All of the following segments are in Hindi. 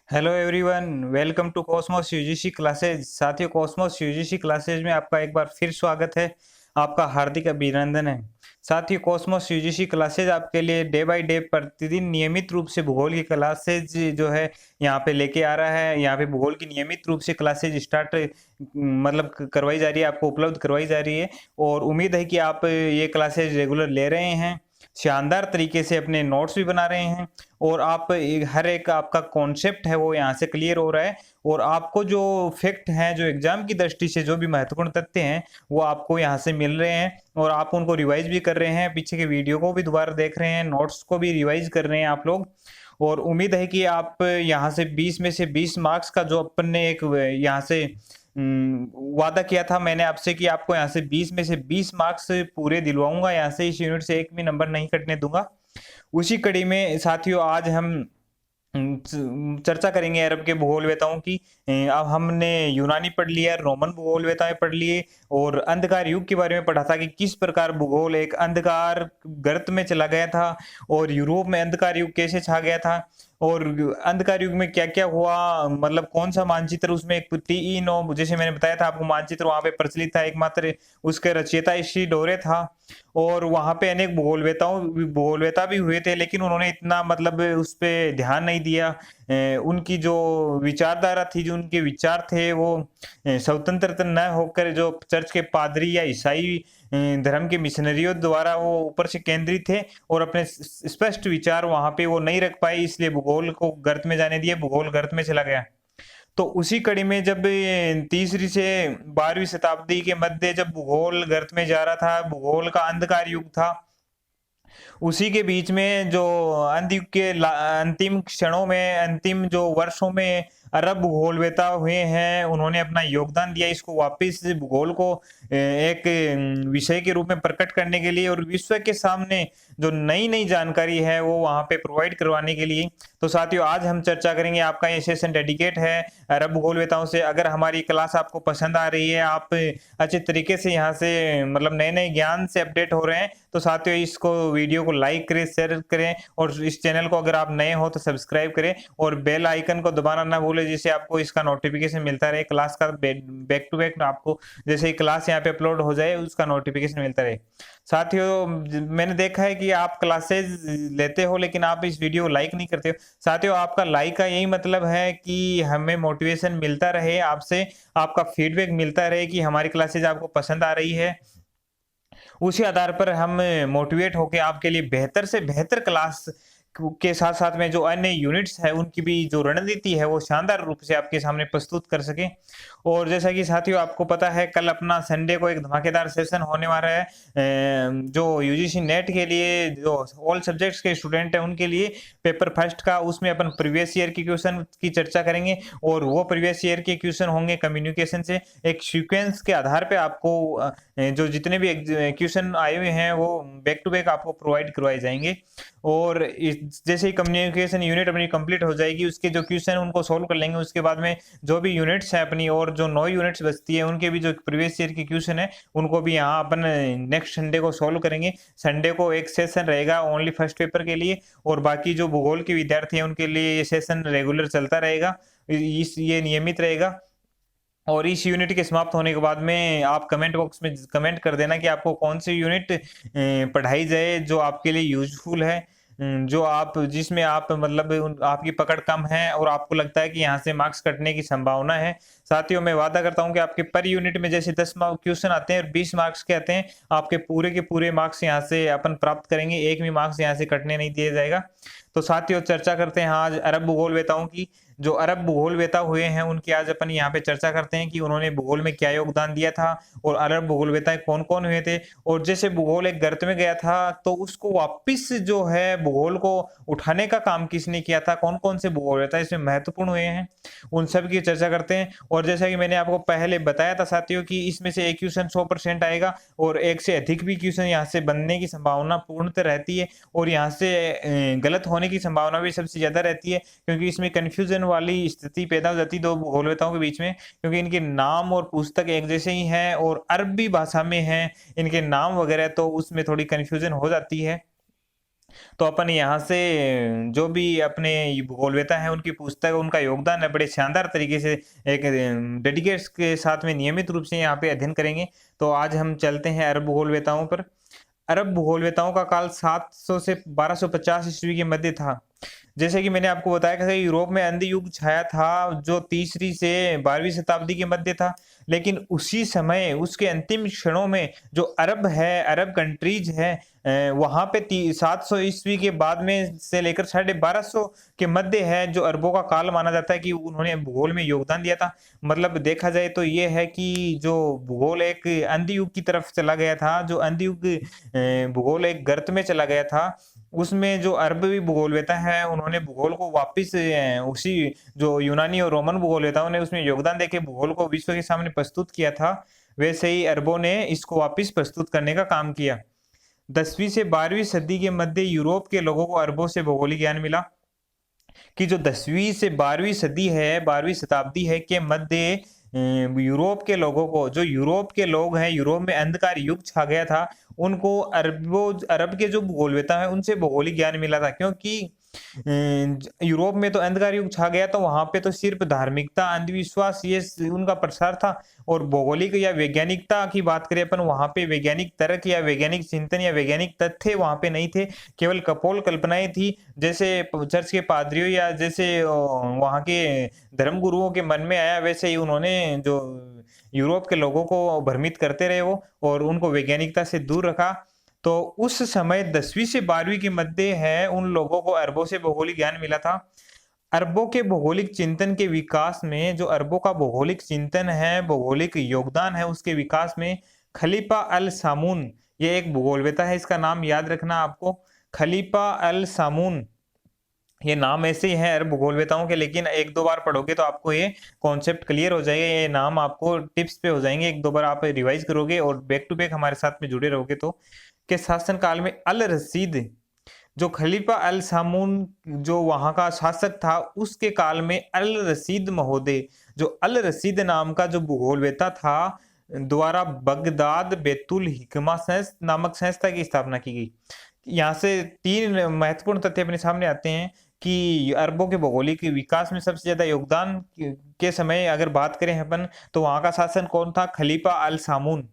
Hello everyone, welcome to Cosmos UGC classes. साथियों, कॉस्मोस यूजीसी क्लासेज में आपका एक बार फिर स्वागत है। आपका हार्दिक अभिनंदन है। साथियों, कॉस्मोस यूजीसी क्लासेज आपके लिए डे बाय डे प्रतिदिन नियमित रूप से भूगोल की क्लासेज जो है यहाँ पे लेके आ रहा है। यहाँ पे भूगोल की नियमित रूप से क्लासेज स्टार्ट मतलब करवाई जा रही है, आपको उपलब्ध करवाई जा रही है। और उम्मीद है कि आप ये क्लासेज रेगुलर ले रहे हैं, शानदार तरीके से अपने नोट्स भी बना रहे हैं। और आप हर एक आपका कॉन्सेप्ट है वो यहाँ से क्लियर हो रहा है। और आपको जो फैक्ट हैं, जो एग्जाम की दृष्टि से जो भी महत्वपूर्ण तथ्य हैं, वो आपको यहाँ से मिल रहे हैं। और आप उनको रिवाइज भी कर रहे हैं, पीछे के वीडियो को भी दोबारा देख रहे हैं, नोट्स को भी रिवाइज कर रहे हैं आप लोग। और उम्मीद है कि आप यहाँ से 20 में से 20 मार्क्स का जो अपन ने एक यहाँ से वादा किया था मैंने आपसे कि आपको यहाँ से 20 में से 20 मार्क्स पूरे दिलवाऊंगा, यहाँ से इस यूनिट से एक भी नंबर नहीं कटने दूंगा। उसी कड़ी में साथियों आज हम चर्चा करेंगे अरब के भूगोलवेताओं की। अब हमने यूनानी पढ़ लिया, रोमन भूगोलवेताएं पढ़ लिए, और अंधकार युग के बारे में पढ़ा था कि किस प्रकार भूगोल एक अंधकार गर्त में चला गया था, और यूरोप में अंधकार युग कैसे छा गया था, और अंधकार युग में क्या क्या हुआ, मतलब कौन सा मानचित्र उसमें एक टी नो जैसे मैंने बताया था आपको मानचित्र वहां पे प्रचलित था, एकमात्र उसके रचयिता इसी डोरे था। और वहां पे अनेक भूगोलवेता भी हुए थे, लेकिन उन्होंने इतना मतलब उस पे ध्यान नहीं दिया। उनकी जो विचारधारा थी, जो उनके विचार थे, वो स्वतंत्र न होकर जो चर्च के पादरी या ईसाई धर्म के मिशनरियों द्वारा वो ऊपर से केंद्रित थे, और अपने स्पष्ट विचार वहां पे वो नहीं रख पाए, इसलिए भूगोल को गर्त में जाने दिए, भूगोल गर्त में चला गया। तो उसी कड़ी में जब तीसरी से 12वीं शताब्दी के मध्य जब भूगोल गर्त में जा रहा था, भूगोल का अंधकार युग था, उसी के बीच में जो अंत के अंतिम क्षणों में, अंतिम जो वर्षों में अरब भूगोलवेता हुए हैं, उन्होंने अपना योगदान दिया इसको वापस भूगोल को एक विषय के रूप में प्रकट करने के लिए, और विश्व के सामने जो नई नई जानकारी है वो वहां पे प्रोवाइड करवाने के लिए। तो साथियों आज हम चर्चा करेंगे, आपका ये सेशन डेडिकेट है अरब भूगोलवेताओं से। अगर हमारी क्लास आपको पसंद आ रही है, आप अच्छे तरीके से यहाँ से मतलब नए नए ज्ञान से अपडेट हो रहे हैं, तो साथियों इसको वीडियो को लाइक करें, शेयर करें, और इस चैनल को अगर आप नए हो तो सब्सक्राइब करें, और बेल आइकन को दबाना ना भूलें, जिससे आपको इसका नोटिफिकेशन मिलता रहे, क्लास का बैक टू बैक आपको जैसे ही क्लास यहाँ पे अपलोड हो जाए उसका नोटिफिकेशन मिलता रहे। साथियों मैंने देखा है कि आप क्लासेस लेते हो लेकिन आप इस वीडियो को लाइक नहीं करते हो। साथियों आपका लाइक का यही मतलब है कि हमें मोटिवेशन मिलता रहे, आपसे आपका फीडबैक मिलता रहे कि हमारी क्लासेज आपको पसंद आ रही है। उसी आधार पर हम मोटिवेट होके आपके लिए बेहतर से बेहतर क्लास के साथ साथ में जो अन्य यूनिट्स है उनकी भी जो रणनीति है वो शानदार रूप से आपके सामने प्रस्तुत कर सके। और जैसा कि साथियों आपको पता है, कल अपना संडे को एक धमाकेदार सेशन होने वाला है जो यूजीसी नेट के लिए, जो ऑल सब्जेक्ट्स के स्टूडेंट हैं उनके लिए पेपर फर्स्ट का, उसमें अपन प्रीवियस ईयर की क्वेश्चन की चर्चा करेंगे। और वो प्रीवियस ईयर के क्वेश्चन होंगे कम्युनिकेशन से, एक सीक्वेंस के आधार पे आपको जो जितने भी क्वेश्चन आए हुए हैं वो बैक टू बैक आपको प्रोवाइड करवाए जाएंगे। और जैसे ही कम्युनिकेशन यूनिट अपनी कंप्लीट हो जाएगी, उसके जो क्वेश्चन उनको सोल्व कर लेंगे, उसके बाद में जो भी यूनिट्स हैं अपनी, और जो 9 यूनिट्स बचती है उनके भी जो प्रीवियस ईयर की क्वेश्चन है उनको भी यहाँ अपन नेक्स्ट संडे को सोल्व करेंगे। संडे को एक सेशन रहेगा ओनली फर्स्ट पेपर के लिए, और बाकी जो भूगोल के विद्यार्थी हैं उनके लिए ये सेशन रेगुलर चलता रहेगा, इस ये नियमित रहेगा। और इस यूनिट के समाप्त होने के बाद में आप कमेंट बॉक्स में कमेंट कर देना कि आपको कौन सी यूनिट पढ़ाई जाए जो आपके लिए यूजफुल है, जो आप जिसमें आप मतलब आपकी पकड़ कम है और आपको लगता है कि यहाँ से मार्क्स कटने की संभावना है। साथियों मैं वादा करता हूँ कि आपके पर यूनिट में जैसे 10 क्वेश्चन आते हैं और 20 मार्क्स के आते हैं, आपके पूरे के पूरे मार्क्स यहाँ से अपन प्राप्त करेंगे, एक भी मार्क्स यहाँ से कटने नहीं दिया जाएगा। तो साथियों चर्चा करते हैं आज अरब भूगोलवेताओं की। जो अरब भूगोलवेता हुए हैं उनकी आज अपन यहाँ पे चर्चा करते हैं कि उन्होंने भूगोल में क्या योगदान दिया था, और अरब भूगोलवेता कौन कौन हुए थे। और जैसे भूगोल एक गर्त में गया था तो उसको वापिस जो है भूगोल को उठाने का काम किसने किया था, कौन कौन से भूगोलवेता इसमें महत्वपूर्ण हुए हैं, उन सब की चर्चा करते हैं। और जैसा कि मैंने आपको पहले बताया था साथियों कि इसमें से एक क्वेश्चन 100% आएगा, और एक से अधिक भी क्वेश्चन यहाँ से बनने की संभावना पूर्णतः रहती है, और यहाँ से गलत होने की संभावना भी सबसे ज्यादा रहती है, क्योंकि इसमें कंफ्यूजन वाली स्थिति पैदा हो जाती है दो भूगोलवेताओं के बीच में, क्योंकि इनके नाम और पुस्तक एक जैसे ही हैं और अरबी भाषा में हैं इनके नाम वगैरह, तो उसमें थोड़ी कंफ्यूजन हो जाती है। तो अपन यहाँ से जो भी अपने ये भूगोलवेता है उनकी पुस्तक, उनका योगदान है, बड़े शानदार तरीके से एक डेडिकेट्स के साथ में नियमित रूप से यहाँ पे अध्ययन करेंगे। तो आज हम चलते हैं अरब भूगोलवेताओं पर। अरब भूगोलवेताओं का काल 700 से 1250 ईस्वी के मध्य था। जैसे कि मैंने आपको बताया कि यूरोप में अंधी युग छाया था, जो तीसरी से 12वीं शताब्दी के मध्य था। लेकिन उसी समय उसके अंतिम क्षणों में जो अरब है, अरब कंट्रीज है, वहां पे 700 ईस्वी के बाद में से लेकर 1250 के मध्य है, जो अरबों का काल माना जाता है कि उन्होंने भूगोल में योगदान दिया था। मतलब देखा जाए तो ये है कि जो भूगोल एक अंधी युग की तरफ चला गया था, जो अंधी युग भूगोल एक गर्त में चला गया था, उसमें जो अरबी भूगोलवेता है उन्होंने भूगोल को वापिस उसी जो यूनानी और रोमन भूगोलवेताओं ने उसमें योगदान देके भूगोल को विश्व के सामने प्रस्तुत किया था, वैसे ही अरबों ने इसको वापिस प्रस्तुत करने का काम किया। 10वीं से 12वीं सदी के मध्य यूरोप के लोगों को अरबों से भौगोलिक ज्ञान मिला कि जो 10वीं से 12वीं सदी है, 12वीं शताब्दी है के मध्य यूरोप के लोगों को, जो यूरोप के लोग हैं, यूरोप में अंधकार युग छा गया था, उनको अरब के जो भूगोलवेता है उनसे भौगोलिक ज्ञान मिला था। क्योंकि यूरोप में तो अंधकार युग छा गया, तो वहां पे तो सिर्फ धार्मिकता, अंधविश्वास ये उनका प्रसार था। और भौगोलिक या वैज्ञानिकता की बात करें अपन, वहां पे वैज्ञानिक तर्क या वैज्ञानिक चिंतन या वैज्ञानिक तथ्य वहां पे नहीं थे, केवल कपोल कल्पनाएं थी। जैसे चर्च के पादरियों या जैसे वहां के धर्म गुरुओं के मन में आया, वैसे ही उन्होंने जो यूरोप के लोगों को भ्रमित करते रहे वो, और उनको वैज्ञानिकता से दूर रखा। तो उस समय 10वीं से 12वीं के मध्य है उन लोगों को अरबों से भौगोलिक ज्ञान मिला था। अरबों के भौगोलिक चिंतन के विकास में, जो अरबों का भौगोलिक चिंतन है, भौगोलिक योगदान है, उसके विकास में खलीफा अल सामून, ये एक भूगोलवेता है, इसका नाम याद रखना आपको, खलीफा अल सामून। ये नाम ऐसे ही है अरब भूगोलवेताओं के, लेकिन एक दो बार पढ़ोगे तो आपको ये कॉन्सेप्ट क्लियर हो जाएगा, ये नाम आपको टिप्स पे हो जाएंगे, एक दो बार आप रिवाइज करोगे और बैक टू बैक हमारे साथ में जुड़े रहोगे तो। के शासन काल में अल रसीद, जो खलीफा अल सामून जो वहां का शासक था, उसके काल में अल रसीद महोदय, जो अल रसीद नाम का जो भूगोलवेता था, द्वारा बगदाद बैतुल हिकमा नामक संस्था की स्थापना की गई। यहाँ से तीन महत्वपूर्ण तथ्य अपने सामने आते हैं कि अरबों के भौगोलिक विकास में सबसे ज्यादा योगदान के समय अगर बात करें अपन, तो वहां का शासन कौन था? खलीफा अल सामून।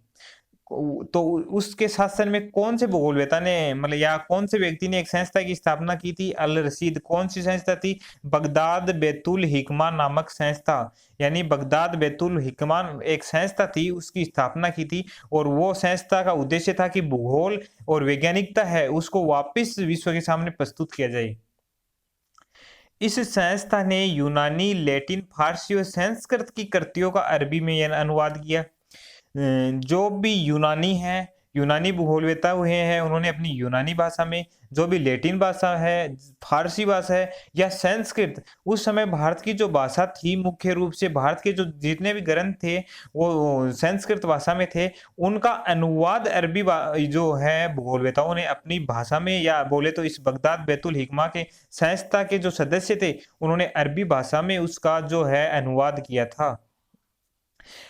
तो उसके शासन में कौन से भूगोलवेता ने, मतलब या कौन से व्यक्ति ने एक संस्था की स्थापना की थी? अल रशीद। कौन सी संस्था थी? बगदाद बैतुल हिकमा नामक संस्था, यानी बगदाद बैतुल हिकमा एक संस्था थी, उसकी स्थापना की थी। और वो संस्था का उद्देश्य था कि भूगोल और वैज्ञानिकता है उसको वापस विश्व के सामने प्रस्तुत किया जाए। इस संस्था ने यूनानी, लैटिन, फारसी और संस्कृत की कृतियों का अरबी में अनुवाद किया। जो भी यूनानी है, यूनानी भूगोलवेता हुए हैं, उन्होंने अपनी यूनानी भाषा में, जो भी लैटिन भाषा है, फारसी भाषा है या संस्कृत, उस समय भारत की जो भाषा थी, मुख्य रूप से भारत के जो जितने भी ग्रंथ थे वो संस्कृत भाषा में थे, उनका अनुवाद अरबी जो है भूगोलवेताओं ने अपनी भाषा में, या बोले तो इस बगदाद बैतुल हिकमा के संस्था के जो सदस्य थे उन्होंने अरबी भाषा में उसका जो है अनुवाद किया था।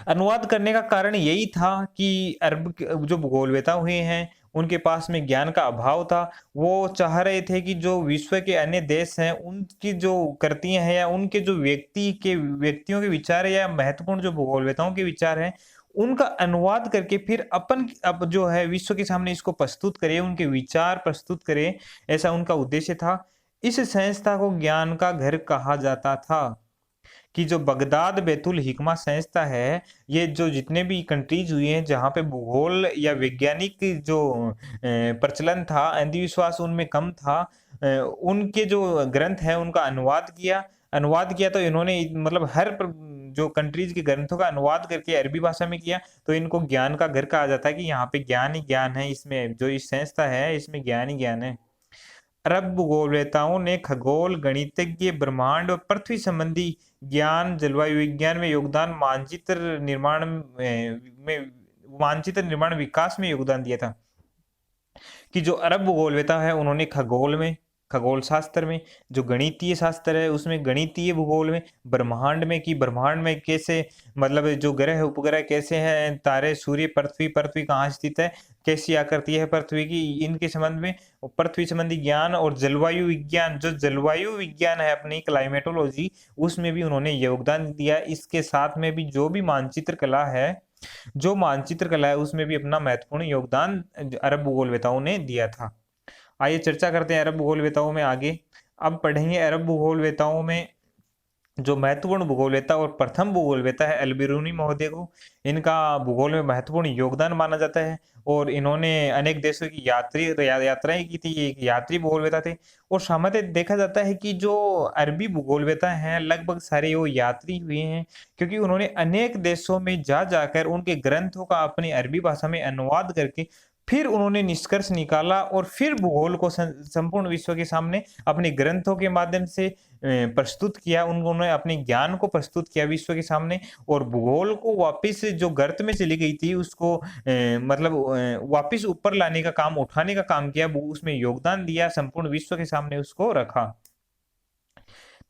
अनुवाद करने का कारण यही था कि अरब जो भूगोलवेता हुए हैं उनके पास में ज्ञान का अभाव था। वो चाह रहे थे कि जो विश्व के अन्य देश हैं उनकी जो कृतियां हैं या उनके जो व्यक्तियों के विचार है या महत्वपूर्ण जो भूगोलवेताओं के विचार हैं, उनका अनुवाद करके फिर अपन अब जो है विश्व के सामने इसको प्रस्तुत करें, उनके विचार प्रस्तुत करें, ऐसा उनका उद्देश्य था। इस संस्था को ज्ञान का घर कहा जाता था। कि जो बगदाद बैतुल हिकमा संस्था है, ये जो जितने भी कंट्रीज हुई हैं जहाँ पे भूगोल या वैज्ञानिक जो प्रचलन था, अंधविश्वास उनमें कम था, उनके जो ग्रंथ है उनका अनुवाद किया तो इन्होंने मतलब जो कंट्रीज के ग्रंथों का अनुवाद करके अरबी भाषा में किया, तो इनको ज्ञान का घर कहा जाता है कि यहाँ पे ज्ञान ही ज्ञान है, इसमें जो इस संस्था है इसमें ज्ञान ही ज्ञान है। अरब भूगोलवेताओं ने खगोल, गणितज्ञ, ब्रह्मांड और पृथ्वी संबंधी ज्ञान, जलवायु विज्ञान में योगदान, मानचित्र निर्माण विकास में योगदान दिया था। कि जो अरब भूगोलवेता है उन्होंने खगोल में, खगोल शास्त्र में, जो गणितीय शास्त्र है उसमें गणितीय भूगोल में, ब्रह्मांड में कि ब्रह्मांड में कैसे मतलब जो ग्रह उपग्रह कैसे हैं, तारे, सूर्य, पृथ्वी, पृथ्वी कहाँ स्थित है, कैसी आकृति है पृथ्वी की, इनके संबंध में पृथ्वी संबंधी ज्ञान और जलवायु विज्ञान, जो जलवायु विज्ञान है अपनी क्लाइमेटोलॉजी, उसमें भी उन्होंने योगदान दिया। इसके साथ में भी जो भी मानचित्र कला है, जो मानचित्र कला है उसमें भी अपना महत्वपूर्ण योगदान अरब भूगोलवेताओं ने दिया था। आइए चर्चा करते हैं अरब भूगोलवेताओं में आगे। अब पढ़ेंगे अरब भूगोलवेताओं में जो महत्वपूर्ण भूगोलवेता और प्रथम भूगोलवेता है अल-बिरूनी महोदय को। इनका भूगोल में महत्वपूर्ण योगदान माना जाता है और इन्होंने अनेक देशों की यात्राएं की थी। ये एक यात्री भूगोलवेता थे और सामान्य देखा जाता है कि जो अरबी भूगोलवेता हैं लगभग सारे वो यात्री हुए हैं, क्योंकि उन्होंने अनेक देशों में जा जाकर उनके ग्रंथों का अपनी अरबी भाषा में अनुवाद करके फिर उन्होंने निष्कर्ष निकाला और फिर भूगोल को संपूर्ण विश्व के सामने अपने ग्रंथों के माध्यम से प्रस्तुत किया। उन्होंने अपने ज्ञान को प्रस्तुत किया विश्व के सामने और भूगोल को वापस जो गर्त में चली गई थी उसको मतलब वापस ऊपर लाने का काम, उठाने का काम किया, उसमें योगदान दिया, संपूर्ण विश्व के सामने उसको रखा।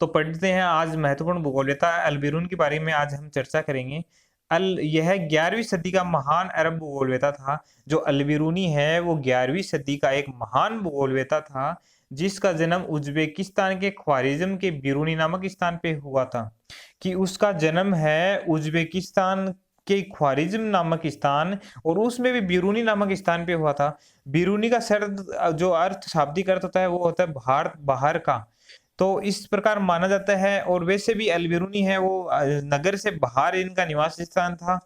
तो पढ़ते हैं आज महत्वपूर्ण भूगोलवेता अल-बिरून के बारे में आज हम चर्चा करेंगे। यह 11वीं सदी का महान अरब भूगोलवेता था। जो अल-बिरूनी है वो 11वीं सदी का एक महान भूगोलवेता था, जिसका जन्म उज्बेकिस्तान के ख्वारिज़्म के बिरूनी नामक स्थान पे हुआ था। कि उसका जन्म है उज्बेकिस्तान के ख्वारिज़्म नामक स्थान और उसमें भी बिरूनी नामक स्थान पे हुआ था। बिरूनी का शब्द जो अर्थ शाब्दिक अर्थ होता है वो होता है भारत, बाहर का। तो इस प्रकार माना जाता है और वैसे भी अल-बिरूनी है वो नगर से बाहर इनका निवास स्थान था।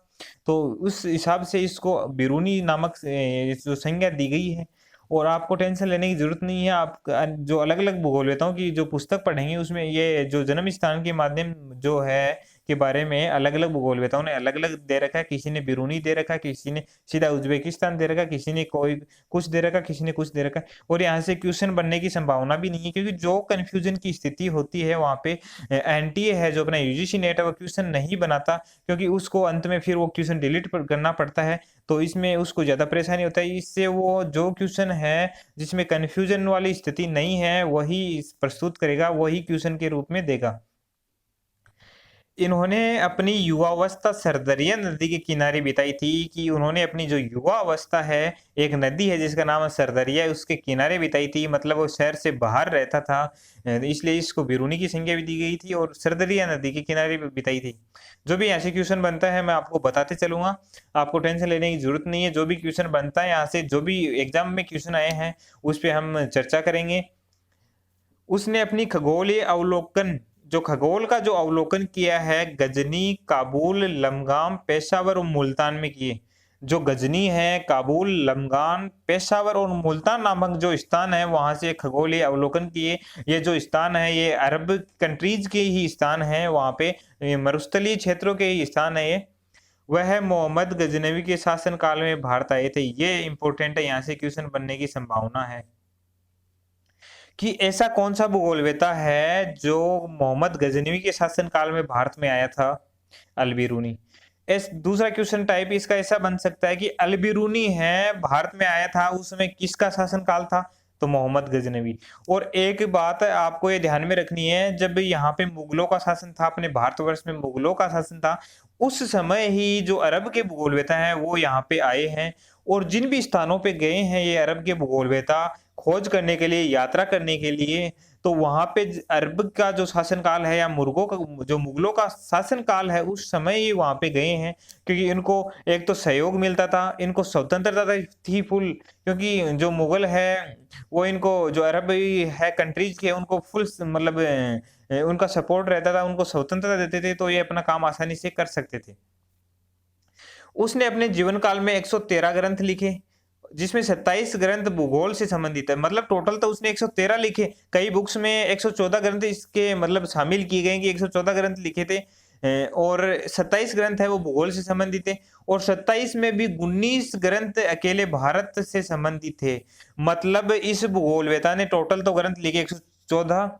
तो उस हिसाब से इसको बिरूनी नामक जो संज्ञा दी गई है और आपको टेंशन लेने की जरूरत नहीं है। आप जो अलग-अलग भूगोलवेताओं की जो पुस्तक पढ़ेंगे उसमें ये जो जन्म स्थान के माध्यम जो है के बारे में अलग-अलग भूगोलवेताओं ने अलग-अलग दे रखा है। किसी ने बिरूनी दे रखा है, किसी ने सीधा उज्बेकिस्तान दे रखा है, किसी ने कोई कुछ दे रखा है, किसी ने कुछ दे रखा है और यहाँ से क्वेश्चन बनने की संभावना भी नहीं है, क्योंकि जो कन्फ्यूजन की स्थिति होती है वहाँ पे एनटीए है जो अपना यूजीसी नेट है वो क्वेश्चन नहीं बनाता, क्योंकि उसको अंत में फिर वो क्वेश्चन डिलीट करना पड़ता है। तो इसमें उसको ज़्यादा परेशानी होता है। इससे वो जो क्वेश्चन है जिसमें कन्फ्यूजन वाली स्थिति नहीं है वही प्रस्तुत करेगा, वही क्वेश्चन के रूप में देगा। इन्होंने अपनी युवावस्था सरदरिया नदी के किनारे बिताई थी। कि उन्होंने अपनी जो युवावस्था है, एक नदी है जिसका नाम है सरदरिया, उसके किनारे बिताई थी, मतलब वो शहर से बाहर रहता था, इसलिए इसको बिरूनी की संज्ञा भी दी गई थी और सरदरिया नदी के किनारे बिताई थी। जो भी यहाँ से क्वेश्चन बनता है मैं आपको बताते चलूंगा, आपको टेंशन लेने की जरूरत नहीं है। जो भी क्वेश्चन बनता है यहाँ से, जो भी एग्जाम में क्वेश्चन आए हैं उस पर हम चर्चा करेंगे। उसने अपनी खगोलीय अवलोकन, जो खगोल का जो अवलोकन किया है, गजनी, काबुल, लमगाम, पेशावर और मुल्तान में किए। जो गजनी है, काबुल, लमगान, पेशावर और मुल्तान नामक जो स्थान है वहां से खगोलीय अवलोकन किए। ये जो स्थान है ये अरब कंट्रीज के ही स्थान है, वहां पे मरुस्थलीय क्षेत्रों के ही स्थान है ये। वह मोहम्मद गजनवी के शासन काल में भारत आए थे। ये इंपॉर्टेंट है, यहाँ से क्वेश्चन बनने की संभावना है। कि ऐसा कौन सा भूगोलवेता है जो मोहम्मद गजनवी के शासन काल में भारत में आया था? अल-बिरूनी। दूसरा क्वेश्चन टाइप इसका ऐसा बन सकता है कि अल-बिरूनी है भारत में आया था, उसमें किसका शासन काल था? तो मोहम्मद गजनवी। और एक बात आपको ये ध्यान में रखनी है, जब यहाँ पे मुगलों का शासन था, अपने भारतवर्ष में मुगलों का शासन था, उस समय ही जो अरब के भूगोलवेता हैं वो यहाँ पे आए हैं और जिन भी स्थानों पे गए हैं ये अरब के भूगोलवेता खोज करने के लिए, यात्रा करने के लिए, तो वहां पे अरब का जो शासन काल है या मुर्गों का जो मुगलों का शासन काल है उस समय ही वहां पे गए हैं, क्योंकि इनको एक तो सहयोग मिलता था, इनको स्वतंत्रता थी फुल, क्योंकि जो मुगल है वो इनको जो अरब है कंट्रीज के उनको फुल मतलब उनका सपोर्ट रहता था, उनको स्वतंत्रता देते थे, तो ये अपना काम आसानी से कर सकते थे। उसने अपने जीवन काल में 113 ग्रंथ लिखे, जिसमें 27 ग्रंथ भूगोल से संबंधित है। मतलब टोटल तो उसने 113 लिखे, कई बुक्स में 114 ग्रंथ इसके मतलब शामिल किए गए कि 114 ग्रंथ लिखे थे और 27 ग्रंथ है वो भूगोल से संबंधित थे और 27 में भी 19 ग्रंथ अकेले भारत से संबंधित थे। मतलब इस भूगोलवेता ने टोटल तो ग्रंथ लिखे 114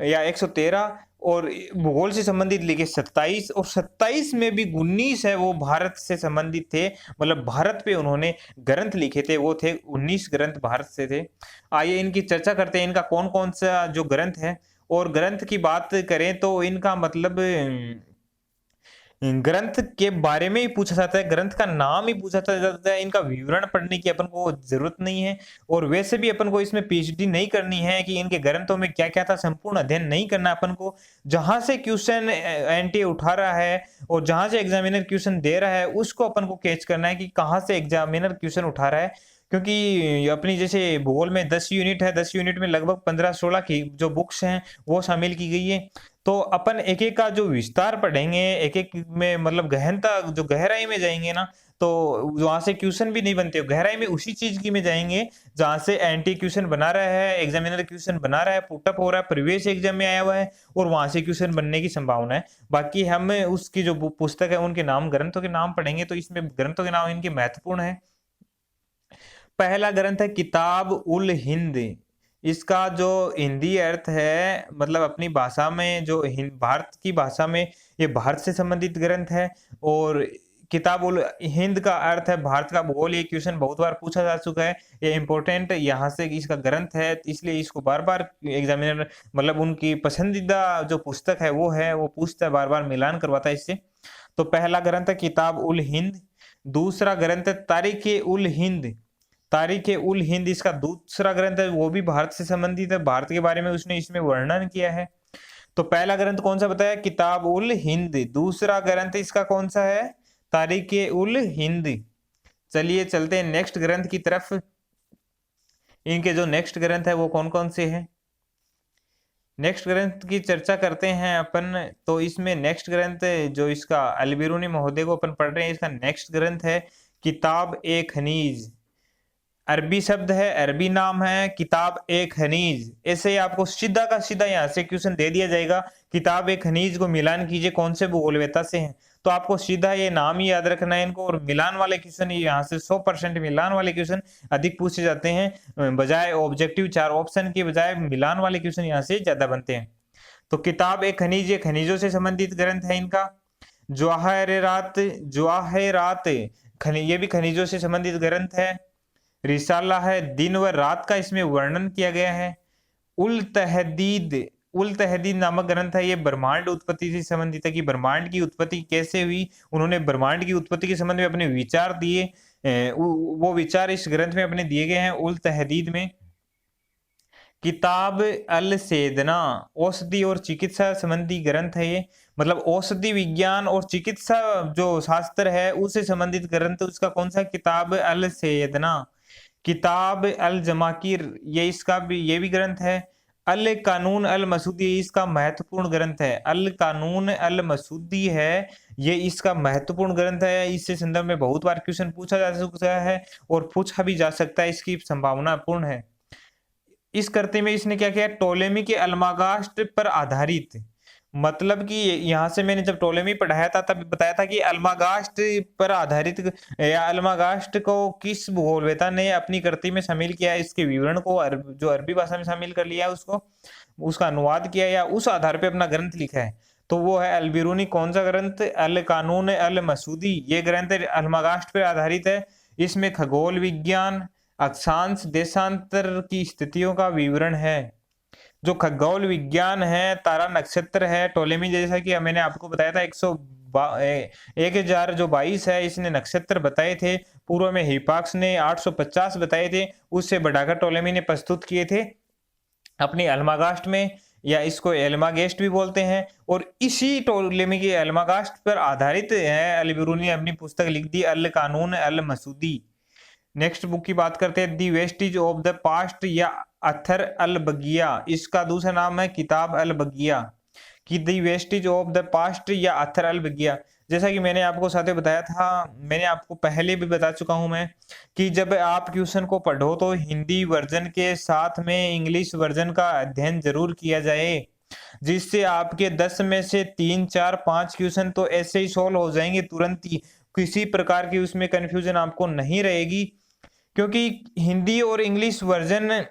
या 113 और भूगोल से संबंधित लिखे 27 और 27 में भी 19 है वो भारत से संबंधित थे, मतलब भारत पे उन्होंने ग्रंथ लिखे थे, वो थे 19 ग्रंथ भारत से थे। आइए इनकी चर्चा करते हैं, इनका कौन कौन सा जो ग्रंथ है। और ग्रंथ की बात करें तो इनका मतलब ग्रंथ के बारे में ही पूछा जाता है, ग्रंथ का नाम ही पूछा जाता है, इनका विवरण पढ़ने की अपन को जरूरत नहीं है। और वैसे भी अपन को इसमें पीएचडी नहीं करनी है कि इनके ग्रंथों में क्या क्या था, संपूर्ण अध्ययन नहीं करना अपन को। जहां से क्वेश्चन एनटीए उठा रहा है और जहां से एग्जामिनर क्वेश्चन दे रहा है उसको अपन को कैच करना है कि कहाँ से एग्जामिनर क्वेश्चन उठा रहा है। क्योंकि अपनी जैसे भूगोल में 10 यूनिट है, 10 यूनिट में लगभग 15-16 की जो बुक्स हैं वो शामिल की गई है। तो अपन एक एक का जो विस्तार पढ़ेंगे, एक एक में मतलब गहनता जो गहराई में जाएंगे ना, तो वहां से क्वेश्चन भी नहीं बनते, गहराई में उसी चीज की में जाएंगे जहां से एंटी क्वेश्चन बना रहा है, एग्जामिनर क्वेश्चन बना रहा है, पुटअप हो रहा है, प्रीवियस एग्जाम में आया हुआ है और वहां से क्वेश्चन बनने की संभावना है। बाकी हम उसकी जो पुस्तक है उनके नाम, ग्रंथों के नाम पढ़ेंगे, तो इसमें ग्रंथों के नाम इनके महत्वपूर्ण है। पहला ग्रंथ है किताब उल हिंद। इसका जो हिंदी अर्थ है, मतलब अपनी भाषा में जो भारत की भाषा में ये भारत से संबंधित ग्रंथ है। और किताब उल हिंद का अर्थ है भारत का भूगोल। ये क्वेश्चन बहुत बार पूछा जा चुका है, ये इंपॉर्टेंट यहाँ से इसका ग्रंथ है, इसलिए इसको बार बार एग्जामिनर मतलब उनकी पसंदीदा जो पुस्तक है वो पूछता है, बार बार मिलान करवाता है इससे। तो पहला ग्रंथ है किताब उल हिंद। दूसरा ग्रंथ है तारीख उल हिंद। तारीख उल हिंद इसका दूसरा ग्रंथ है, वो भी भारत से संबंधित है, भारत के बारे में उसने इसमें वर्णन किया है। तो पहला ग्रंथ कौन सा बताया, किताब उल हिंद। दूसरा ग्रंथ इसका कौन सा है, तारीख उल हिंद। चलिए चलते हैं नेक्स्ट ग्रंथ की तरफ। इनके जो नेक्स्ट ग्रंथ है वो कौन कौन से हैं, नेक्स्ट ग्रंथ की चर्चा करते हैं अपन। तो इसमें नेक्स्ट ग्रंथ जो इसका अल-बिरूनी महोदय को अपन पढ़ रहे हैं, इसका नेक्स्ट ग्रंथ है किताब ए खनीज। अरबी शब्द है, अरबी नाम है किताब ए खनीज। ऐसे ही आपको सीधा का सीधा यहाँ से क्वेश्चन दे दिया जाएगा, किताब ए खनीज को मिलान कीजिए कौन से भूगोलवेत्ता से हैं। तो आपको सीधा ये नाम ही याद रखना है इनको। और मिलान वाले क्वेश्चन यहाँ से 100% मिलान वाले क्वेश्चन अधिक पूछे जाते हैं, बजाय ऑब्जेक्टिव 4 ऑप्शन के बजाय मिलान वाले क्वेश्चन यहाँ से ज्यादा बनते हैं। तो किताब ए खनीज, ये खनिजों से संबंधित ग्रंथ है इनका। जवाहरात, जवाहरात ये भी खनिजों से संबंधित ग्रंथ है। रिसाला है, दिन व रात का इसमें वर्णन किया गया है। उल तहदीद, उल तहदीद नामक ग्रंथ है, ये ब्रह्मांड उत्पत्ति से संबंधित है कि ब्रह्मांड की उत्पत्ति कैसे हुई। उन्होंने ब्रह्मांड की उत्पत्ति के संबंध में अपने विचार दिए, वो विचार इस ग्रंथ में अपने दिए गए हैं उल तहदीद में। किताब अल सेदना, औषधि और चिकित्सा संबंधी ग्रंथ है ये, मतलब औषधि विज्ञान और चिकित्सा जो शास्त्र है उससे संबंधित ग्रंथ, उसका कौन सा, किताब अल सेदना। किताब अल जमाकीर, ये भी ग्रंथ है। अल कानून अल मसूदी, इसका महत्वपूर्ण ग्रंथ है। अल कानून अल मसूदी है, ये इसका महत्वपूर्ण ग्रंथ है। इससे संदर्भ में बहुत बार क्वेश्चन पूछा जा सकता है और पूछा भी जा सकता है, इसकी संभावना पूर्ण है। इस करते में इसने क्या किया, टोलेमी के अलमागास्ट पर आधारित, मतलब कि यहाँ से मैंने जब टोलेमी पढ़ाया था तब बताया था कि अलमागास्ट पर आधारित या अलमागास्ट को किस भूगोलवेत्ता ने अपनी कृति में शामिल किया है, इसके विवरण को जो अरबी भाषा में शामिल कर लिया उसको, उसका अनुवाद किया या उस आधार पे अपना ग्रंथ लिखा है। तो वो है अल-बिरूनी। कौन सा ग्रंथ, अल कानून अल मसूदी, ये ग्रंथ अलमागास्ट पर आधारित है। इसमें खगोल विज्ञान, अक्षांश, देशांतर की स्थितियों का विवरण है। जो खगोल विज्ञान है, तारा नक्षत्र है, टोलेमी जैसा कि मैंने आपको बताया था 1022 है इसने नक्षत्र बताए थे। पूर्व में हिपाक्स ने 850 बताए थे, उससे बढ़ाकर टोलेमी ने प्रस्तुत किए थे अपनी अलमागास्ट में, या इसको एल्मागेस्ट भी बोलते हैं। और इसी टोलेमी के एल्मागास्ट पर आधारित है अल-बिरूनी ने अपनी पुस्तक लिख दी अल कानून अल मसूदी। नेक्स्ट बुक की बात करते हैं, दी वेस्टिज ऑफ द पास्ट या अथर अल बगिया। इसका दूसरा नाम है किताब अल बगिया, कि दी वेस्टिज ऑफ द पास्ट या अथर अल बगिया। जैसा कि मैंने आपको साथ में बताया था, मैंने आपको पहले भी बता चुका हूं मैं, कि जब आप क्वेश्चन को पढ़ो तो हिंदी वर्जन के साथ में इंग्लिश वर्जन का अध्ययन जरूर किया जाए, जिससे आपके 10 में से 3, 4, 5 क्वेश्चन तो ऐसे ही सोल्व हो जाएंगे तुरंत ही, किसी प्रकार की उसमें कंफ्यूजन आपको नहीं रहेगी। क्योंकि हिंदी और इंग्लिश वर्जन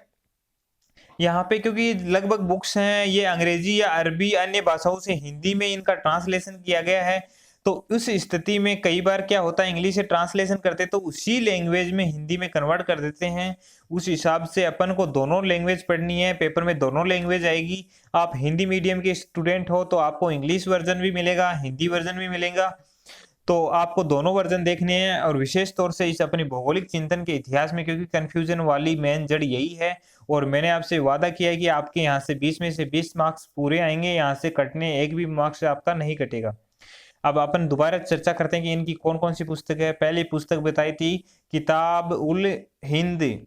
यहाँ पे क्योंकि लगभग बुक्स हैं ये अंग्रेजी या अरबी अन्य भाषाओं से हिंदी में इनका ट्रांसलेशन किया गया है। तो उस स्थिति में कई बार क्या होता है, इंग्लिश से ट्रांसलेशन करते तो उसी लैंग्वेज में हिंदी में कन्वर्ट कर देते हैं। उस हिसाब से अपन को दोनों लैंग्वेज पढ़नी है, पेपर में दोनों लैंग्वेज आएगी। आप हिंदी मीडियम के स्टूडेंट हो तो आपको इंग्लिश वर्जन भी मिलेगा, हिंदी वर्जन भी मिलेगा। तो आपको दोनों वर्जन देखने हैं, और विशेष तौर से इस अपनी भौगोलिक चिंतन के इतिहास में, क्योंकि कंफ्यूजन वाली मेन जड़ यही है। और मैंने आपसे वादा किया है कि आपके यहाँ से 20 में से 20 मार्क्स पूरे आएंगे, यहाँ से कटने एक भी मार्क्स आपका नहीं कटेगा। अब अपन दोबारा चर्चा करते हैं कि इनकी कौन कौन सी पुस्तक है। पहली पुस्तक बताई थी किताब उल हिंद।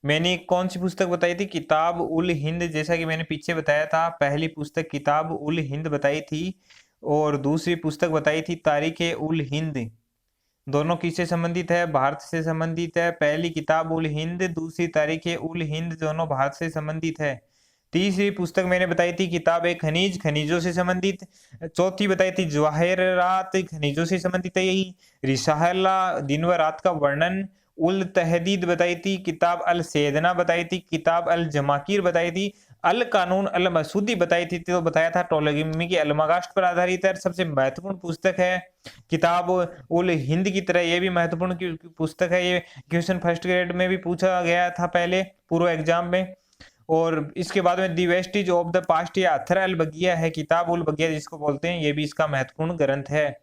मैंने कौन सी पुस्तक बताई थी? किताब उल हिंद। जैसा कि मैंने पीछे बताया था, पहली पुस्तक किताब उल हिंद बताई थी, और दूसरी पुस्तक बताई थी तारीख उल हिंद। दोनों किससे संबंधित है? भारत से संबंधित है। पहली किताब उल हिंद, दूसरी तारीख उल हिंद, दोनों भारत से संबंधित है। तीसरी पुस्तक मैंने बताई थी किताब खनिज, खनिजों से संबंधित। चौथी बताई थी जवाहिरात, खनिजों से संबंधित है यही। रिसाला, दिन व रात का वर्णन। उल तहदीद बताई थी। किताब अल सेदना बताई थी। किताब अल जमाकीर बताई थी। अल कानून अल मसूदी बताई थी, तो बताया था टोलेमी की अलमगाश्त पर आधारित है। सबसे महत्वपूर्ण पुस्तक है किताब उल हिंद की तरह ये भी महत्वपूर्ण पुस्तक है। ये क्वेश्चन फर्स्ट ग्रेड में भी पूछा गया था पहले पूर्व एग्जाम में। और इसके बाद में दी वेस्टिज ऑफ द पास्ट या अथर अल बगिया है, किताब उल बगिया जिसको बोलते हैं, ये भी इसका महत्वपूर्ण ग्रंथ है।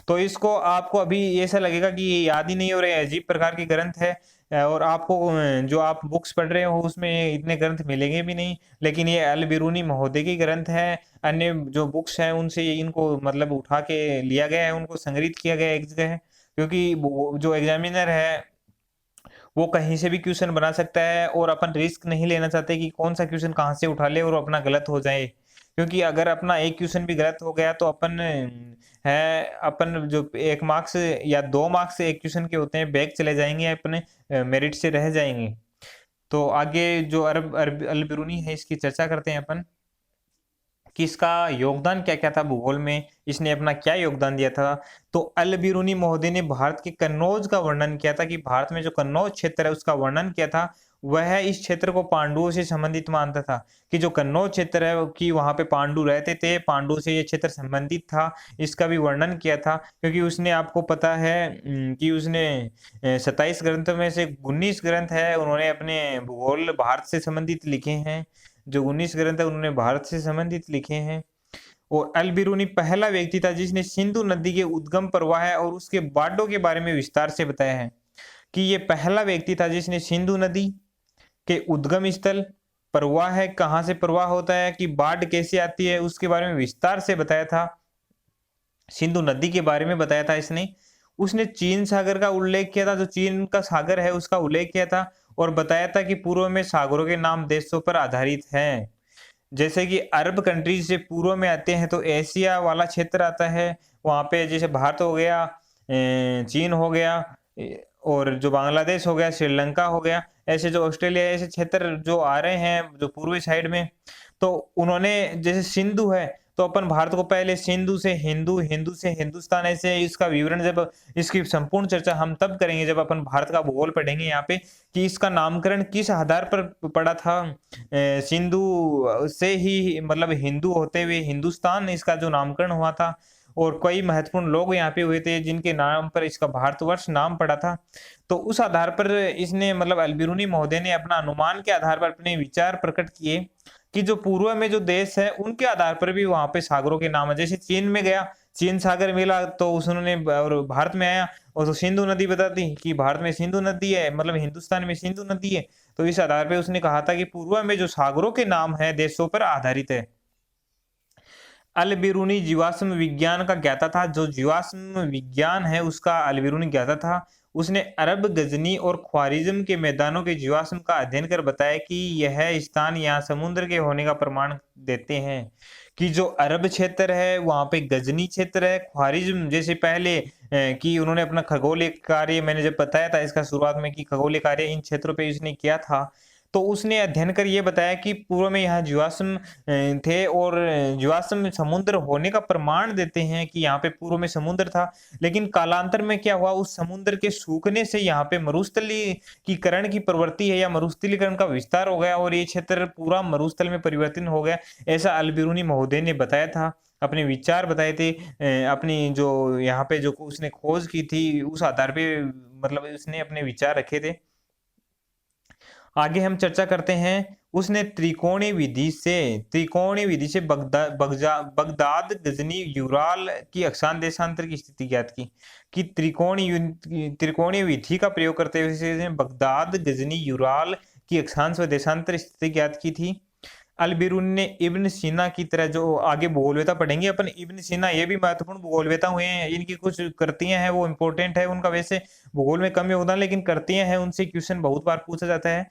तो इसको आपको अभी ऐसा लगेगा कि ये याद ही नहीं हो रहे, अजीब प्रकार के ग्रंथ है, और आपको जो आप बुक्स पढ़ रहे हो उसमें इतने ग्रंथ मिलेंगे भी नहीं। लेकिन ये अल बिरूनी महोदय के ग्रंथ है। अन्य जो बुक्स हैं उनसे इनको मतलब उठा के लिया गया है, उनको संग्रहित किया गया है एक जगह, क्योंकि जो एग्जामिनर है वो कहीं से भी क्वेश्चन बना सकता है, और अपन रिस्क नहीं लेना चाहते कि कौन सा क्वेश्चन कहाँ से उठा ले और अपना गलत हो जाए। क्योंकि अगर अपना एक क्वेश्चन भी गलत हो गया तो अपन जो 1 मार्क्स या 2 मार्क्स एक क्वेश्चन के होते हैं बैक चले जाएंगे, अपने मेरिट से रह जाएंगे। तो आगे जो अरब अल बिरूनी है इसकी चर्चा करते हैं अपन कि इसका योगदान क्या क्या था भूगोल में, इसने अपना क्या योगदान दिया था। तो अल बिरूनी महोदय ने भारत के कन्नौज का वर्णन किया था, कि भारत में जो कन्नौज क्षेत्र है उसका वर्णन किया था। वह इस क्षेत्र को पांडुओं से संबंधित मानता था, कि जो कन्नौज क्षेत्र है कि वहां पे पांडु रहते थे, पांडुओं से ये क्षेत्र संबंधित था। इसका भी वर्णन किया था, क्योंकि उसने, आपको पता है कि उसने 27 ग्रंथों में से 19 ग्रंथ है उन्होंने अपने भूगोल भारत से संबंधित लिखे हैं। जो 19 ग्रंथ है उन्होंने भारत से संबंधित लिखे हैं। और अल बिरूनी पहला व्यक्ति था जिसने सिंधु नदी के उद्गम प्रवाह और उसके बाढ़ों के बारे में विस्तार से बताया है, कि ये पहला व्यक्ति था जिसने सिंधु नदी के उद्गम स्थल, प्रवाह है कहाँ से प्रवाह होता है, कि बाढ़ कैसे आती है, उसके बारे में विस्तार से बताया था। सिंधु नदी के बारे में बताया था इसने। उसने चीन सागर का उल्लेख किया था, जो चीन का सागर है उसका उल्लेख किया था, और बताया था कि पूर्व में सागरों के नाम देशों पर आधारित हैं। जैसे कि अरब कंट्रीज से पूर्व में आते हैं तो एशिया वाला क्षेत्र आता है, वहां पे जैसे भारत हो गया, चीन हो गया, और जो बांग्लादेश हो गया, श्रीलंका हो गया, ऐसे जो ऑस्ट्रेलिया, ऐसे क्षेत्र जो आ रहे हैं जो पूर्वी साइड में। तो उन्होंने, जैसे सिंधु है तो अपन भारत को पहले सिंधु से हिंदू, हिंदू से हिंदुस्तान, ऐसे इसका विवरण, जब इसकी संपूर्ण चर्चा हम तब करेंगे जब अपन भारत का भूगोल पढ़ेंगे यहाँ पे, कि इसका नामकरण किस आधार पर पड़ा था। सिंधु से ही मतलब हिंदू होते हुए हिंदुस्तान इसका जो नामकरण हुआ था, और कई महत्वपूर्ण लोग यहाँ पे हुए थे जिनके नाम पर इसका भारतवर्ष नाम पड़ा था। तो उस आधार पर इसने मतलब अल बिरूनी महोदय ने अपना अनुमान के आधार पर अपने विचार प्रकट किए, कि जो पूर्व में जो देश है उनके आधार पर भी वहां पे सागरों के नाम है। जैसे चीन में गया, चीन सागर मिला तो उसने, और भारत में आया और तो सिंधु नदी बता दी कि भारत में सिंधु नदी है, मतलब हिंदुस्तान में सिंधु नदी है। तो इस आधार पे उसने कहा था कि पूर्व में जो सागरों के नाम है देशों पर आधारित है। अल बिरूनी जीवाश्म विज्ञान का ज्ञाता था, जो जीवाश्म विज्ञान है उसका अल बिरूनी ज्ञाता था। उसने अरब, गजनी और ख्वारिज्म के मैदानों के जीवाश्म का अध्ययन कर बताया कि यह स्थान यहाँ समुद्र के होने का प्रमाण देते हैं। कि जो अरब क्षेत्र है वहां पे गजनी क्षेत्र है, ख्वारिज्म, जैसे पहले कि उन्होंने अपना खगोलीय कार्य, मैंने जब बताया था इसका शुरुआत में कि खगोलीय कार्य इन क्षेत्रों पे इसने किया था। तो उसने अध्ययन कर ये बताया कि पूर्व में यहाँ जीवाश्म थे, और जीवाश्म समुद्र होने का प्रमाण देते हैं कि यहाँ पे पूर्व में समुद्र था। लेकिन कालांतर में क्या हुआ, उस समुद्र के सूखने से यहाँ पे मरुस्थलीकरण की प्रवृत्ति है या मरुस्थलीकरण का विस्तार हो गया और ये क्षेत्र पूरा मरुस्थल में परिवर्तन हो गया। ऐसा अल-बिरूनी महोदय ने बताया था, अपने विचार बताए थे। अपनी जो यहाँ पे जो उसने खोज की थी उस आधार पे मतलब उसने अपने विचार रखे थे। आगे हम चर्चा करते हैं। उसने त्रिकोणीय विधि से बगदाद, गजनी, यूराल की अक्षांश देशांतर की स्थिति ज्ञात की। कि त्रिकोणीय विधि का प्रयोग करते हुए इसने बगदाद, गजनी, यूराल की अक्षांश व देशांतर स्थिति ज्ञात की थी। अल-बिरूनी ने इब्न सीना की तरह, जो आगे भूगोलवेता पढ़ेंगे अपन, इब्न सीना ये भी महत्वपूर्ण भूगोलवेता हुए हैं। इनकी कुछ कृतियां हैं वो इंपॉर्टेंट है, उनका वैसे भूगोल में कम योगदान, लेकिन कृतियां हैं उनसे क्वेश्चन बहुत बार पूछा जाता है।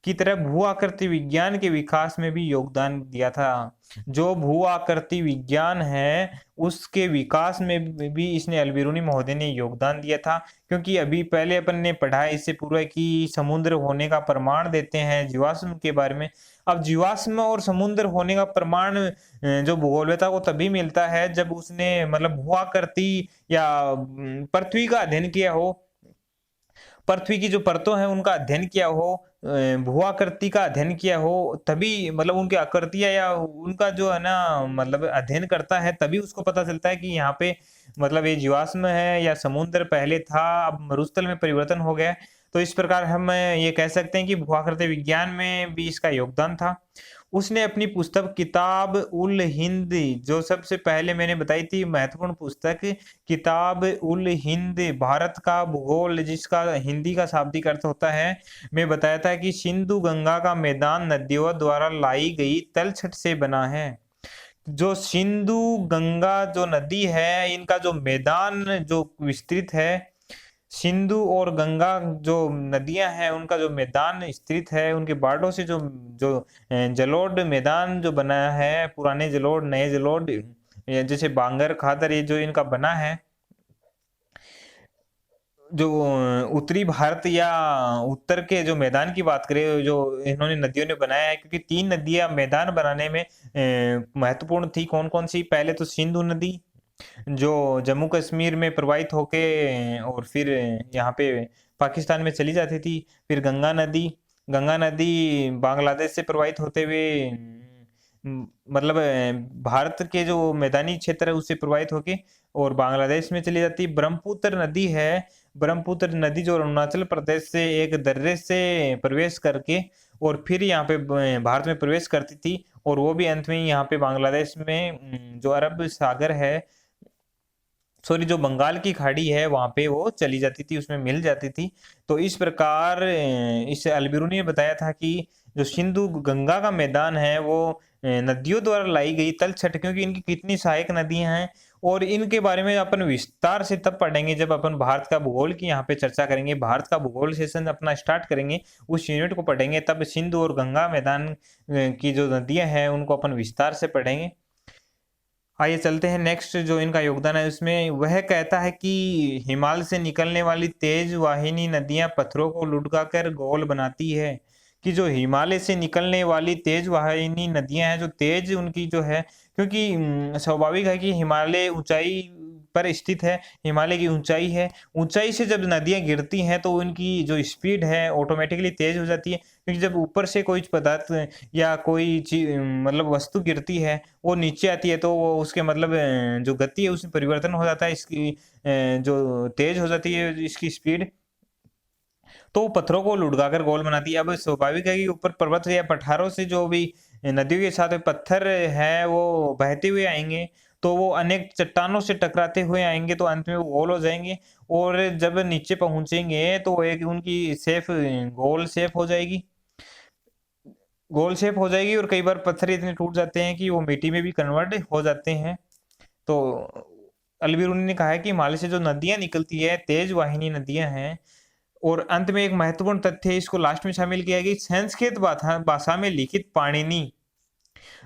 की तरह भू आकृति विज्ञान के विकास में भी योगदान दिया था। जो भू आकृति विज्ञान है उसके विकास में भी इसने अल-बिरूनी महोदय ने योगदान दिया था। क्योंकि अभी पहले अपन ने पढ़ा है इससे पूर्व कि समुद्र होने का प्रमाण देते हैं जीवाश्म के बारे में। अब जीवाश्म और समुद्र होने का प्रमाण जो भूगोलवेता को तभी मिलता है जब उसने मतलब भू आकृति या पृथ्वी का अध्ययन किया हो, पृथ्वी की जो परतों हैं उनका अध्ययन किया हो, भू आकृति का अध्ययन किया हो, तभी मतलब उनकी आकृतियां या उनका जो है ना मतलब अध्ययन करता है, तभी उसको पता चलता है कि यहाँ पे मतलब ये जीवाश्म है या समुद्र पहले था अब मरुस्थल में परिवर्तन हो गया। तो इस प्रकार हम ये कह सकते हैं कि भू आकृति विज्ञान में भी इसका योगदान था। उसने अपनी पुस्तक किताब उल हिंद, जो सबसे पहले मैंने बताई थी महत्वपूर्ण पुस्तक, किताब उल हिंद भारत का भूगोल, जिसका हिंदी का शाब्दिक अर्थ होता है, मैं बताया था कि सिंधु गंगा का मैदान नदियों द्वारा लाई गई तलछट से बना है। जो सिंधु गंगा जो नदी है इनका जो मैदान जो विस्तृत है, सिंधु और गंगा जो नदियां हैं उनका जो मैदान स्थित है, उनके बाढ़ों से जो जो जलोढ़ मैदान जो बना है, पुराने जलोढ़ नए जलोढ़ जैसे बांगर खादर, ये जो इनका बना है, जो उत्तरी भारत या उत्तर के जो मैदान की बात करें जो इन्होंने नदियों ने बनाया है, क्योंकि 3 नदियां मैदान बनाने में महत्वपूर्ण थी। कौन कौन सी? पहले तो सिंधु नदी जो जम्मू कश्मीर में प्रवाहित होके और फिर यहाँ पे पाकिस्तान में चली जाती थी। फिर गंगा नदी बांग्लादेश से प्रवाहित होते हुए मतलब भारत के जो मैदानी क्षेत्र है उससे प्रवाहित होके और बांग्लादेश में चली जाती। ब्रह्मपुत्र नदी है, ब्रह्मपुत्र नदी जो अरुणाचल प्रदेश से एक दर्रे से प्रवेश करके और फिर यहाँ पे भारत में प्रवेश करती थी, और वो भी अंत में यहाँ पे बांग्लादेश में जो अरब सागर है, सॉरी जो बंगाल की खाड़ी है वहां पे वो चली जाती थी, उसमें मिल जाती थी। तो इस प्रकार इस अल-बिरूनी ने बताया था कि जो सिंधु गंगा का मैदान है वो नदियों द्वारा लाई गई तलछट, क्योंकि इनकी कितनी सहायक नदियां हैं, और इनके बारे में अपन विस्तार से तब पढ़ेंगे जब अपन भारत का भूगोल की यहाँ पे चर्चा करेंगे। भारत का भूगोल सेशन अपना स्टार्ट करेंगे, उस यूनिट को पढ़ेंगे, तब सिंधु और गंगा मैदान की जो नदियां हैं उनको अपन विस्तार से पढ़ेंगे। आइए चलते हैं नेक्स्ट जो इनका योगदान है उसमें। वह कहता है कि हिमालय से निकलने वाली तेज वाहिनी नदियां पत्थरों को लुढ़काकर गोल बनाती है। कि जो हिमालय से निकलने वाली तेज वाहिनी नदियां हैं, जो तेज उनकी जो है, क्योंकि स्वाभाविक है कि हिमालय ऊंचाई पर स्थित है, हिमालय की ऊंचाई है, ऊंचाई से जब नदियां गिरती हैं तो उनकी जो स्पीड है ऑटोमेटिकली तेज हो जाती है। क्योंकि जब ऊपर से कोई पदार्थ या कोई चीज मतलब वस्तु गिरती है वो नीचे आती है, तो वो उसके मतलब जो गति है उसमें परिवर्तन हो जाता है, इसकी जो तेज हो जाती है इसकी स्पीड, तो पत्थरों को लुढ़काकर गोल बनाती है। अब स्वाभाविक है कि ऊपर पर्वत या पठारों से जो भी नदियों के साथ पत्थर है वो बहते हुए आएंगे, तो वो अनेक चट्टानों से टकराते हुए आएंगे, तो अंत में वो गोल हो जाएंगे, और जब नीचे पहुंचेंगे तो एक उनकी शेप गोल शेप हो जाएगी, गोल शेप हो जाएगी। और कई बार पत्थर इतने टूट जाते हैं कि वो मिट्टी में भी कन्वर्ट हो जाते हैं। तो अल-बिरूनी ने कहा है कि हिमालय से जो नदियां निकलती है तेज वाहिनी नदियां हैं। और अंत में एक महत्वपूर्ण तथ्य इसको लास्ट में शामिल किया गया, संस्कृत भाषा में लिखित पाणिनि,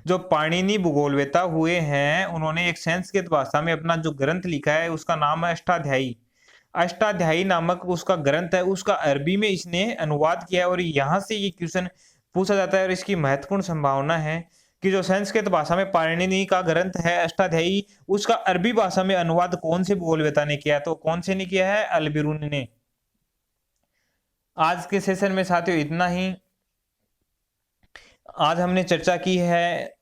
जो पाणिनि भूगोलवेता हुए हैं, उन्होंने एक संस्कृत भाषा में अपना जो ग्रंथ लिखा है उसका नाम है अष्टाध्यायी। अष्टाध्यायी नामक उसका ग्रंथ है, उसका अरबी में इसने अनुवाद किया है, और यहाँ से ये क्वेश्चन पूछा जाता है और इसकी महत्वपूर्ण संभावना है कि जो संस्कृत भाषा में पाणिनि का ग्रंथ है अष्टाध्यायी, उसका अरबी भाषा में अनुवाद कौन से भूगोलवेता ने किया? तो कौन से ने किया है? अल-बिरूनी ने। आज के सेशन में साथियों इतना ही। आज हमने चर्चा की है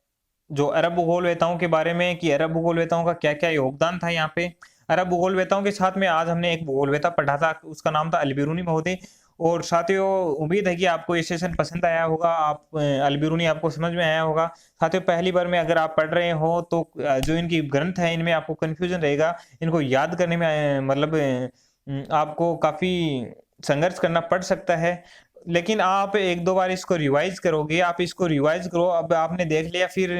जो अरब भूगोलवेताओं के बारे में कि अरब भूगोलवेताओं का क्या क्या योगदान था यहाँ पे। अरब भूगोलवेताओं के साथ में आज हमने एक भूगोलवेता पढ़ा था, उसका नाम था अल-बिरूनी महोदय। और साथियों उम्मीद है कि आपको ये सेशन पसंद आया होगा, आप अल-बिरूनी आपको समझ में आया होगा। साथियों पहली बार में अगर आप पढ़ रहे हो तो जो इनकी ग्रंथ है इनमें आपको कंफ्यूजन रहेगा, इनको याद करने में मतलब आपको काफी संघर्ष करना पड़ सकता है। लेकिन आप 1-2 बार इसको रिवाइज करोगे, आप इसको रिवाइज करो। अब आपने देख लिया, फिर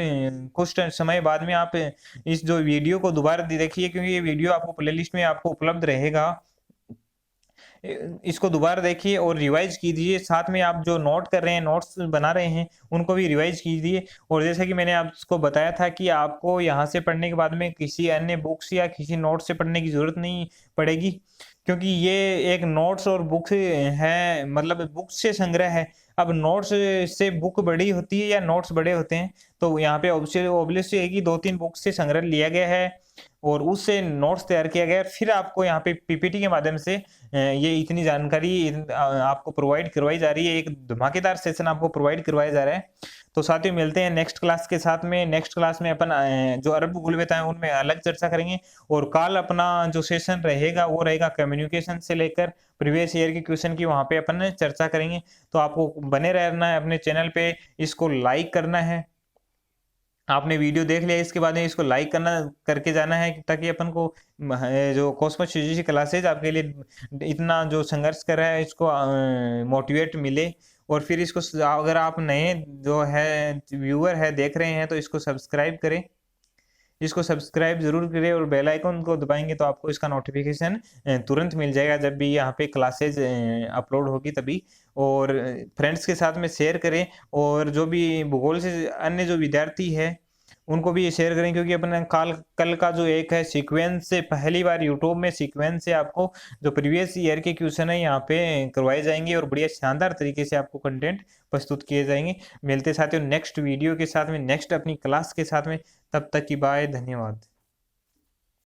कुछ समय बाद में आप इस जो वीडियो को दोबारा देखिए, क्योंकि ये वीडियो आपको प्लेलिस्ट में आपको उपलब्ध रहेगा। इसको दोबारा देखिए और रिवाइज कीजिए। साथ में आप जो नोट कर रहे हैं, नोट्स बना रहे हैं, उनको भी रिवाइज कीजिए। और जैसे कि मैंने आपको बताया था कि आपको यहाँ से पढ़ने के बाद में किसी अन्य बुक्स या किसी नोट से पढ़ने की जरूरत नहीं पड़ेगी, क्योंकि ये एक नोट्स और बुक्स है, मतलब बुक्स से संग्रह है। अब नोट्स से बुक बड़ी होती है या नोट्स बड़े होते हैं, तो यहाँ पे ऑब्वियसली एक ही 2-3 बुक से संग्रह लिया गया है और उससे नोट्स तैयार किया गया है। फिर आपको यहाँ पे पीपीटी के माध्यम से ये इतनी जानकारी आपको प्रोवाइड करवाई जा रही है। एक धमाकेदार सेशन आपको प्रोवाइड करवाया जा रहा है। तो साथियों मिलते हैं नेक्स्ट क्लास के साथ में। नेक्स्ट क्लास में अपन जो अरब भूगोलवेता है उनमें अलग चर्चा करेंगे। और कल अपना जो सेशन रहेगा वो रहेगा कम्युनिकेशन से लेकर प्रीवियस ईयर के क्वेश्चन की, वहां पे अपन चर्चा करेंगे। तो आपको बने रहना है अपने चैनल पे, इसको लाइक करना है। आपने वीडियो देख लिया, इसके बाद में इसको लाइक करना करके जाना है, ताकि अपन को जो कॉस्मोस यूजीसी क्लासेज आपके लिए इतना जो संघर्ष कर रहा है इसको मोटिवेट मिले। और फिर इसको अगर आप नए जो है व्यूअर है देख रहे हैं तो इसको सब्सक्राइब करें, इसको सब्सक्राइब जरूर करें और बेल आइकन को दबाएंगे तो आपको इसका नोटिफिकेशन तुरंत मिल जाएगा जब भी यहाँ पे क्लासेज अपलोड होगी तभी। और फ्रेंड्स के साथ में शेयर करें, और जो भी भूगोल से अन्य जो विद्यार्थी है उनको भी ये शेयर करें, क्योंकि अपन कल का जो एक है सीक्वेंस से पहली बार यूट्यूब में सीक्वेंस से आपको जो प्रीवियस ईयर के क्वेश्चन है यहाँ पे करवाए जाएंगे और बढ़िया शानदार तरीके से आपको कंटेंट प्रस्तुत किए जाएंगे। मिलते साथियों नेक्स्ट वीडियो के साथ में, नेक्स्ट अपनी क्लास के साथ में। तब तक की बाय, धन्यवाद।